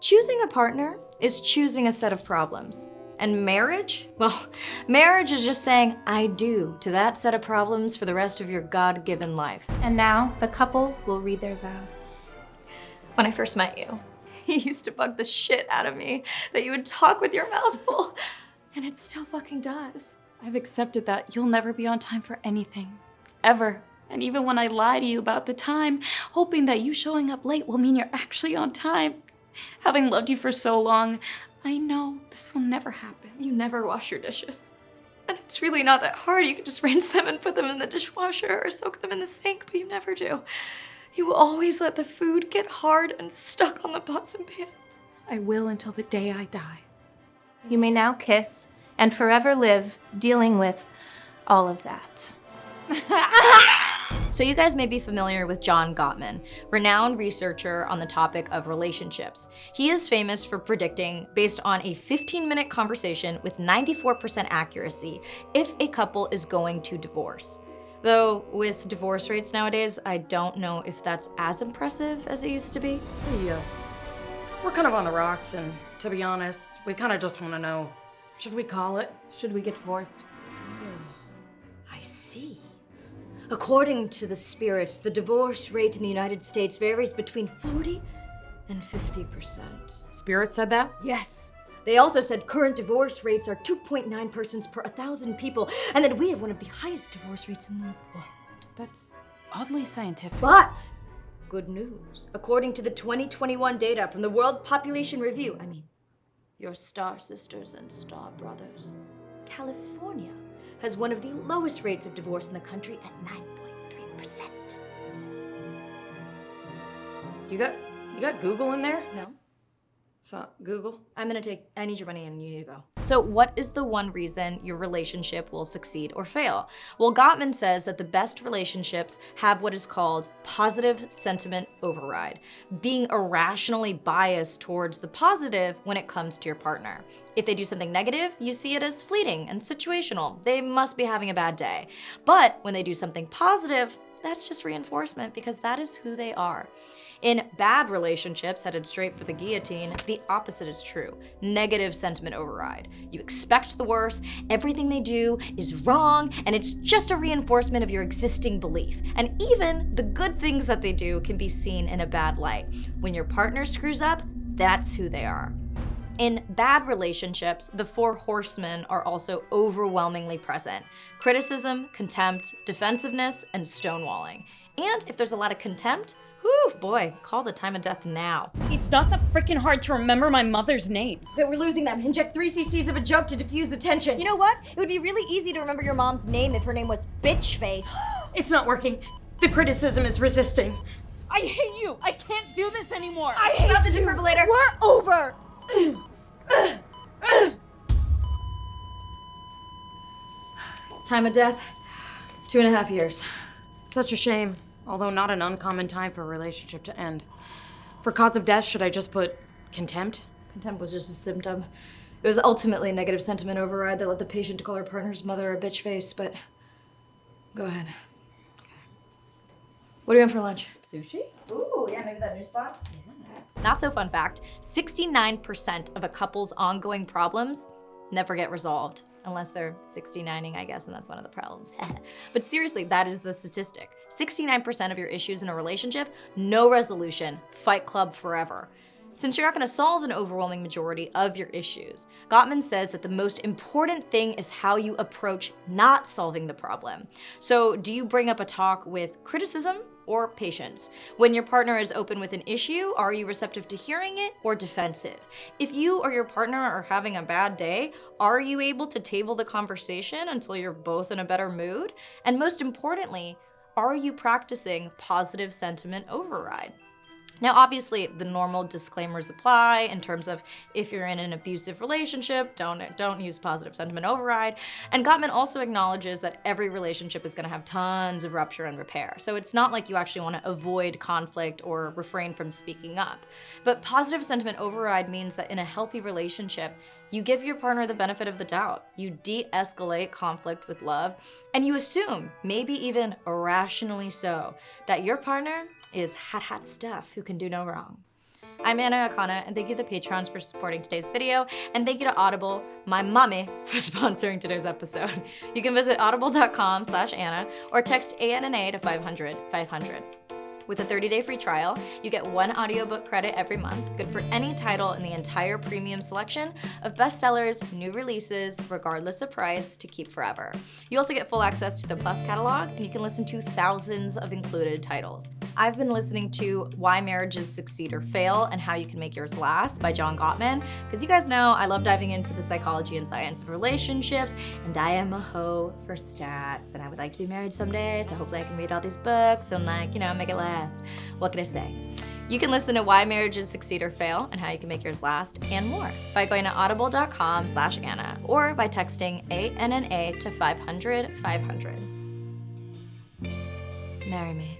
Choosing a partner is choosing a set of problems. And marriage? Well, marriage is just saying I do to that set of problems for the rest of your God-given life. And now the couple will read their vows. When I first met you, you used to bug the shit out of me that you would talk with your mouth full. And it still fucking does. I've accepted that you'll never be on time for anything, ever. And even when I lie to you about the time, hoping that you showing up late will mean you're actually on time. Having loved you for so long, I know this will never happen. You never wash your dishes. And it's really not that hard. You can just rinse them and put them in the dishwasher or soak them in the sink, but you never do. You always let the food get hard and stuck on the pots and pans. I will until the day I die. You may now kiss and forever live dealing with all of that. So you guys may be familiar with John Gottman, renowned researcher on the topic of relationships. He is famous for predicting, based on a 15-minute conversation with 94% accuracy, if a couple is going to divorce. Though with divorce rates nowadays, I don't know if that's as impressive as it used to be. Hey, we're kind of on the rocks, and to be honest, we kind of just want to know, should we call it? Should we get divorced? I see. According to the spirits, the divorce rate in the United States varies between 40 and 50%. Spirit said that? Yes. They also said current divorce rates are 2.9 persons per 1,000 people, and that we have one of the highest divorce rates in the world. That's oddly scientific. But good news. According to the 2021 data from the World Population Review, your star sisters and star brothers, California has one of the lowest rates of divorce in the country at 9.3%. You got Google in there? No? It's not Google? I need your money and you need to go. So what is the one reason your relationship will succeed or fail? Well, Gottman says that the best relationships have what is called positive sentiment override, being irrationally biased towards the positive when it comes to your partner. If they do something negative, you see it as fleeting and situational. They must be having a bad day. But when they do something positive, that's just reinforcement because that is who they are. In bad relationships headed straight for the guillotine, the opposite is true. Negative sentiment override. You expect the worst, everything they do is wrong, and it's just a reinforcement of your existing belief. And even the good things that they do can be seen in a bad light. When your partner screws up, that's who they are. In bad relationships, the four horsemen are also overwhelmingly present: criticism, contempt, defensiveness, and stonewalling. And if there's a lot of contempt, whew, boy, call the time of death now. It's not that freaking hard to remember my mother's name. That we're losing them. Inject 3 cc's of a joke to diffuse the tension. You know what? It would be really easy to remember your mom's name if her name was Bitchface. It's not working. The criticism is resisting. I hate you. I can't do this anymore. I hate Stop the you. defibrillator. We're over. Time of death, 2.5 years. Such a shame, although not an uncommon time for a relationship to end. For cause of death, should I just put contempt? Contempt was just a symptom. It was ultimately a negative sentiment override that led the patient to call her partner's mother a bitch face, but go ahead. Okay. What are you having for lunch? Sushi? Ooh, yeah, maybe that new spot. Not so fun fact, 69% of a couple's ongoing problems never get resolved, unless they're 69ing, I guess, and that's one of the problems. But seriously, that is the statistic. 69% of your issues in a relationship, no resolution, fight club forever. Since you're not gonna solve an overwhelming majority of your issues, Gottman says that the most important thing is how you approach not solving the problem. So do you bring up a talk with criticism or patience? When your partner is open with an issue, are you receptive to hearing it or defensive? If you or your partner are having a bad day, are you able to table the conversation until you're both in a better mood? And most importantly, are you practicing positive sentiment override? Now, obviously, the normal disclaimers apply in terms of if you're in an abusive relationship, don't use positive sentiment override. And Gottman also acknowledges that every relationship is gonna have tons of rupture and repair. So it's not like you actually wanna avoid conflict or refrain from speaking up. But positive sentiment override means that in a healthy relationship, you give your partner the benefit of the doubt. You de-escalate conflict with love, and you assume, maybe even irrationally so, that your partner is hot stuff who can do no wrong. I'm Anna Akana, and thank you to the patrons for supporting today's video, and thank you to Audible, my mommy, for sponsoring today's episode. You can visit audible.com/Anna or text ANNA to 500-500. With a 30-day free trial, you get 1 audiobook credit every month, good for any title in the entire premium selection of bestsellers, new releases, regardless of price, to keep forever. You also get full access to the Plus catalog, and you can listen to thousands of included titles. I've been listening to Why Marriages Succeed or Fail and How You Can Make Yours Last by John Gottman, because you guys know I love diving into the psychology and science of relationships, and I am a hoe for stats, and I would like to be married someday, so hopefully I can read all these books and make it last. What can I say? You can listen to Why Marriages Succeed or Fail and How You Can Make Yours Last and more by going to audible.com/Anna or by texting ANNA to 500-500. Marry me.